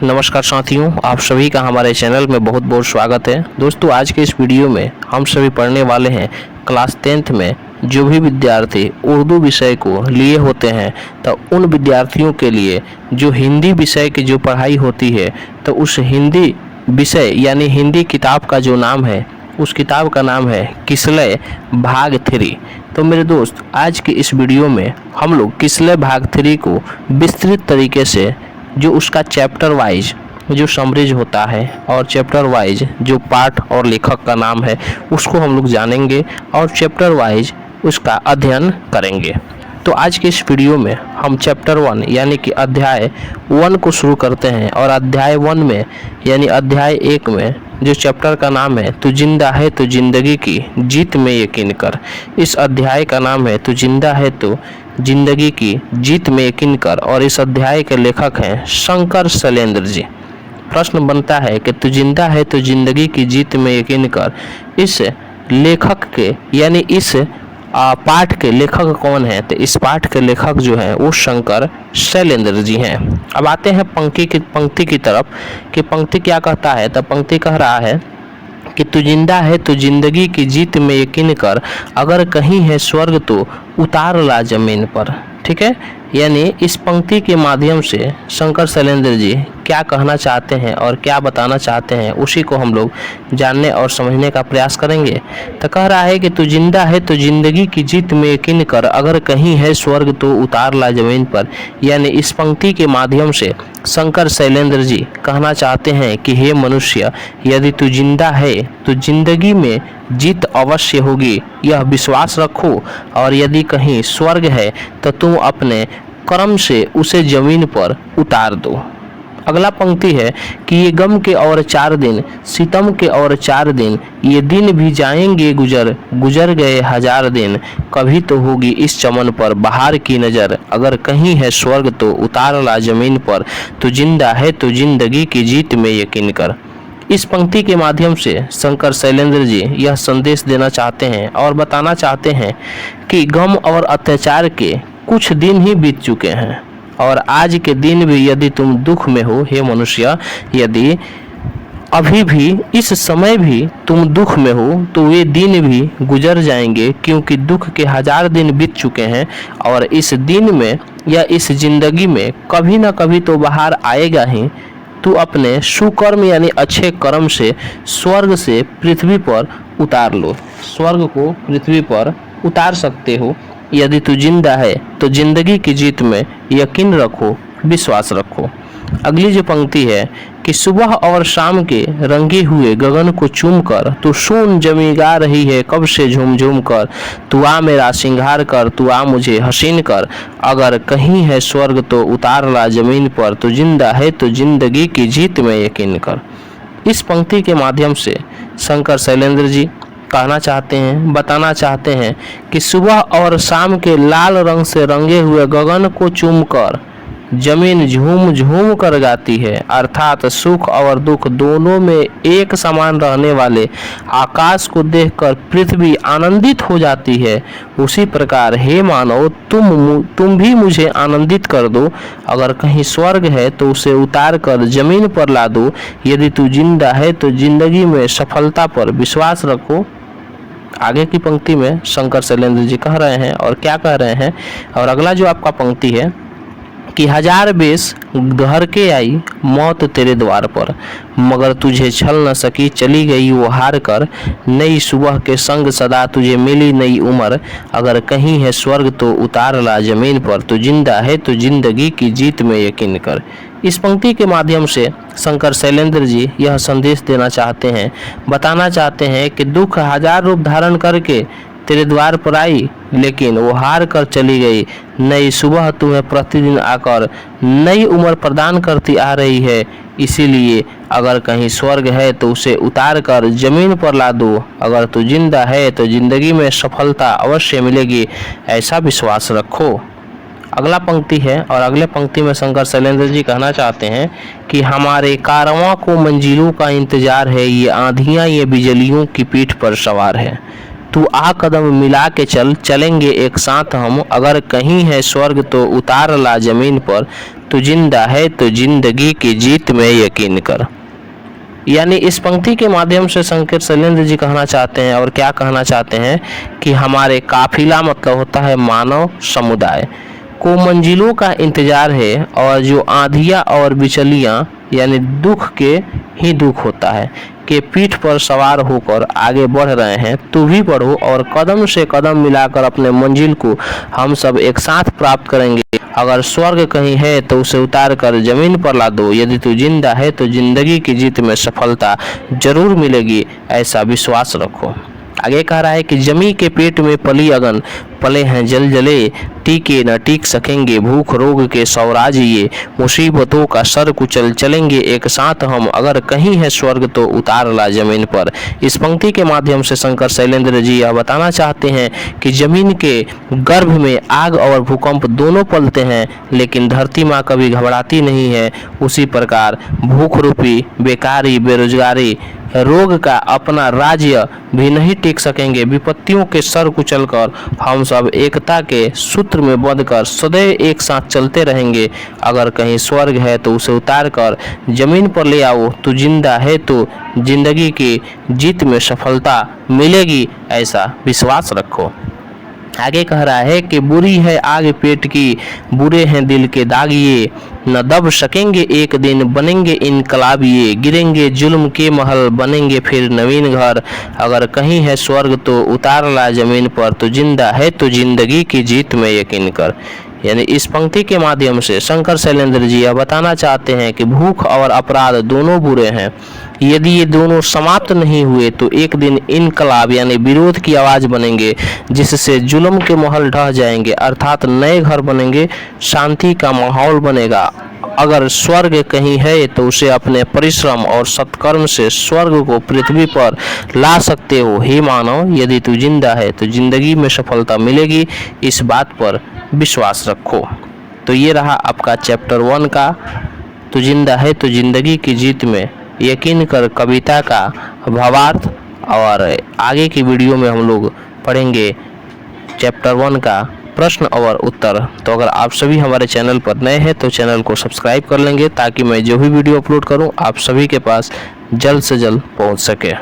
नमस्कार साथियों, आप सभी का हमारे चैनल में बहुत बहुत स्वागत है। दोस्तों, आज के इस वीडियो में हम सभी पढ़ने वाले हैं क्लास 10th में जो भी विद्यार्थी उर्दू विषय को लिए होते हैं, तो उन विद्यार्थियों के लिए जो हिंदी विषय की जो पढ़ाई होती है, तो उस हिंदी विषय यानी हिंदी किताब का जो नाम है, उस किताब का नाम है किसलय भाग 3। तो मेरे दोस्त, आज की इस वीडियो में हम लोग किसलय भाग 3 को विस्तृत तरीके से जो उसका चैप्टर वाइज जो समरीज होता है और चैप्टर वाइज जो पाठ और लेखक का नाम है उसको हम लोग जानेंगे और चैप्टर वाइज उसका अध्ययन करेंगे। तो आज के इस वीडियो में हम चैप्टर 1 यानी कि अध्याय 1 को शुरू करते हैं और अध्याय 1 में यानी अध्याय 1 में जो चैप्टर का नाम है तू जिंदा है तो जिंदगी की जीत में यकीन कर। इस अध्याय का नाम है तू जिंदा है तो जिंदगी की जीत में यकीन कर और इस अध्याय के लेखक हैं शंकर शैलेंद्र जी। प्रश्न बनता है कि तू जिंदा है तो जिंदगी की जीत में यकीन कर, इस लेखक के यानी इस पाठ के लेखक कौन है? तो इस पाठ के लेखक जो हैं वो शंकर शैलेंद्र जी हैं। अब आते हैं पंक्ति की तरफ कि पंक्ति क्या कहता है। तो पंक्ति कह रहा है कि तू जिंदा है तो जिंदगी की जीत में यकीन कर, अगर कहीं है स्वर्ग तो उतार ला जमीन पर। ठीक है, यानी इस पंक्ति के माध्यम से शंकर शैलेंद्र जी क्या कहना चाहते हैं और क्या बताना चाहते हैं उसी को हम लोग जानने और समझने का प्रयास करेंगे। तो कह रहा है कि तू जिंदा है तो जिंदगी की जीत में यकीन कर, अगर कहीं है स्वर्ग तो उतार ला जमीन पर। यानी इस पंक्ति के माध्यम से शंकर शैलेंद्र जी कहना चाहते हैं कि हे मनुष्य, यदि तू जिंदा है तो जिंदगी में जीत अवश्य होगी, यह विश्वास रखो, और यदि कहीं स्वर्ग है तो तुम अपने कर्म से उसे जमीन पर उतार दो। अगला पंक्ति है कि ये गम के और 4 दिन, सितम के और 4 दिन, ये दिन भी जाएंगे गुजर, गुजर गए 1000 दिन, कभी तो होगी इस चमन पर बहार की नज़र, अगर कहीं है स्वर्ग तो उतार ला जमीन पर, तो जिंदा है तो जिंदगी की जीत में यकीन कर। इस पंक्ति के माध्यम से शंकर शैलेंद्र जी यह संदेश देना चाहते हैं और बताना चाहते हैं कि गम और अत्याचार के कुछ दिन ही बीत चुके हैं और आज के दिन भी यदि तुम दुख में हो, हे मनुष्य, यदि अभी भी इस समय भी तुम दुख में हो तो वे दिन भी गुजर जाएंगे, क्योंकि दुख के 1000 दिन बीत चुके हैं और इस दिन में या इस जिंदगी में कभी ना कभी तो बाहर आएगा ही। तू अपने सुकर्म यानी अच्छे कर्म से स्वर्ग से पृथ्वी पर उतार लो, स्वर्ग को पृथ्वी पर उतार सकते हो। यदि तू जिंदा है तो जिंदगी की जीत में यकीन रखो, विश्वास रखो। अगली जो पंक्ति है कि सुबह और शाम के रंगे हुए गगन को चूम कर तू सुन जमी गा रही है कब से झूम झूम कर, तू आ मेरा श्रृंगार कर, तू आ मुझे हसीन कर, अगर कहीं है स्वर्ग तो उतार ला जमीन पर, तू जिंदा है तो जिंदगी की जीत में यकीन कर। इस पंक्ति के माध्यम से शंकर शैलेंद्र जी कहना चाहते हैं, बताना चाहते हैं कि सुबह और शाम के लाल रंग से रंगे हुए गगन को चूमकर जमीन झूम झूम कर गाती है, अर्थात सुख और दुख दोनों में एक समान रहने वाले आकाश को देखकर पृथ्वी आनंदित हो जाती है। उसी प्रकार हे मानव, तुम भी मुझे आनंदित कर दो, अगर कहीं स्वर्ग है तो उसे उतार कर जमीन पर ला दो। यदि तू जिंदा है तो जिंदगी में सफलता पर विश्वास रखो। आगे की पंक्ति में शंकर शैलेंद्र जी कह रहे हैं और क्या कह रहे हैं। और अगला जो आपका पंक्ति है कि 1000 बेस घर के आई मौत तेरे द्वार पर, मगर तुझे छल न सकी, चली गई वो हार कर, नई सुबह के संग सदा तुझे मिली नई उम्र, अगर कहीं है स्वर्ग तो उतार ला जमीन पर, तो जिंदा है तो जिंदगी की जीत में यकीन कर। इस पंक्ति के माध्यम से शंकर शैलेंद्र जी यह संदेश देना चाहते हैं, बताना चाहते हैं कि दुख 1000 रूप धारण करके तेरे द्वार पर आई, लेकिन वो हार कर चली गई। नई सुबह तुम्हें प्रतिदिन आकर नई उम्र प्रदान करती आ रही है, इसीलिए अगर कहीं स्वर्ग है तो उसे उतार कर जमीन पर ला दो, अगर तू जिंदा है तो जिंदगी में सफलता अवश्य मिलेगी, ऐसा विश्वास रखो। अगला पंक्ति है और अगले पंक्ति में शंकर शैलेंद्र जी कहना चाहते हैं कि हमारे कारवां को मंजिलों का इंतजार है, ये आंधियां ये बिजलियों की पीठ पर सवार है, तू आ कदम मिला के चल, चलेंगे एक साथ हम, अगर कहीं है स्वर्ग तो उतार ला जमीन पर, तू जिंदा है तो जिंदगी की जीत में यकीन कर। यानी इस पंक्ति के माध्यम से शंकर शैलेंद्र जी कहना चाहते हैं, और क्या कहना चाहते हैं कि हमारे काफिला मतलब होता है मानव समुदाय को मंजिलों का इंतजार है, और जो आंधियाँ और बिचलियाँ यानी दुख के ही दुख होता है कि पीठ पर सवार होकर आगे बढ़ रहे हैं। तू भी बढ़ो और कदम से कदम मिलाकर अपने मंजिल को हम सब एक साथ प्राप्त करेंगे। अगर स्वर्ग कहीं है तो उसे उतार कर जमीन पर ला दो। यदि तू जिंदा है तो जिंदगी की जीत में सफलता जरूर मिलेगी, ऐसा विश्वास रखो। आगे कह रहा है कि जमी के पेट में पली अगन, पले हैं जल जले, टीके न टीक सकेंगे भूख रोग के स्वराज ये, मुसीबतों का सर कुचल चलेंगे एक साथ हम, अगर कहीं है स्वर्ग तो उतार ला जमीन पर। इस पंक्ति के माध्यम से शंकर शैलेंद्र जी यह बताना चाहते हैं कि जमीन के गर्भ में आग और भूकंप दोनों पलते हैं, लेकिन धरती माँ कभी घबराती नहीं है। उसी प्रकार भूख रूपी बेकारी, बेरोजगारी, रोग का अपना राज्य भी नहीं टिक सकेंगे। विपत्तियों के सर कुचलकर हम सब एकता के सूत्र में बंधकर सदैव एक साथ चलते रहेंगे। अगर कहीं स्वर्ग है तो उसे उतार कर जमीन पर ले आओ। तू जिंदा है तो जिंदगी की जीत में सफलता मिलेगी, ऐसा विश्वास रखो। आगे कह रहा है कि बुरी है आग पेट की, बुरे हैं दिल के दाग ये, न दब सकेंगे एक दिन बनेंगे इनकलाब ये, गिरेंगे जुल्म के महल बनेंगे फिर नवीन घर, अगर कहीं है स्वर्ग तो उतार ला जमीन पर, तो जिंदा है तो जिंदगी की जीत में यकीन कर। यानी इस पंक्ति के माध्यम से शंकर शैलेंद्र जी यह बताना चाहते हैं कि भूख और अपराध दोनों बुरे हैं। यदि ये दोनों समाप्त नहीं हुए तो एक दिन इनकलाब यानी विरोध की आवाज़ बनेंगे, जिससे जुल्म के महल ढह जाएंगे, अर्थात नए घर बनेंगे, शांति का माहौल बनेगा। अगर स्वर्ग कहीं है तो उसे अपने परिश्रम और सत्कर्म से स्वर्ग को पृथ्वी पर ला सकते हो। हे मानव, यदि तू जिंदा है तो जिंदगी में सफलता मिलेगी, इस बात पर विश्वास रखो। तो ये रहा आपका चैप्टर 1 का तू जिंदा है तो जिंदगी की जीत में यकीन कर कविता का भावार्थ, और आगे की वीडियो में हम लोग पढ़ेंगे चैप्टर 1 का प्रश्न और उत्तर। तो अगर आप सभी हमारे चैनल पर नए हैं तो चैनल को सब्सक्राइब कर लेंगे, ताकि मैं जो भी वीडियो अपलोड करूं आप सभी के पास जल्द से जल्द पहुंच सके।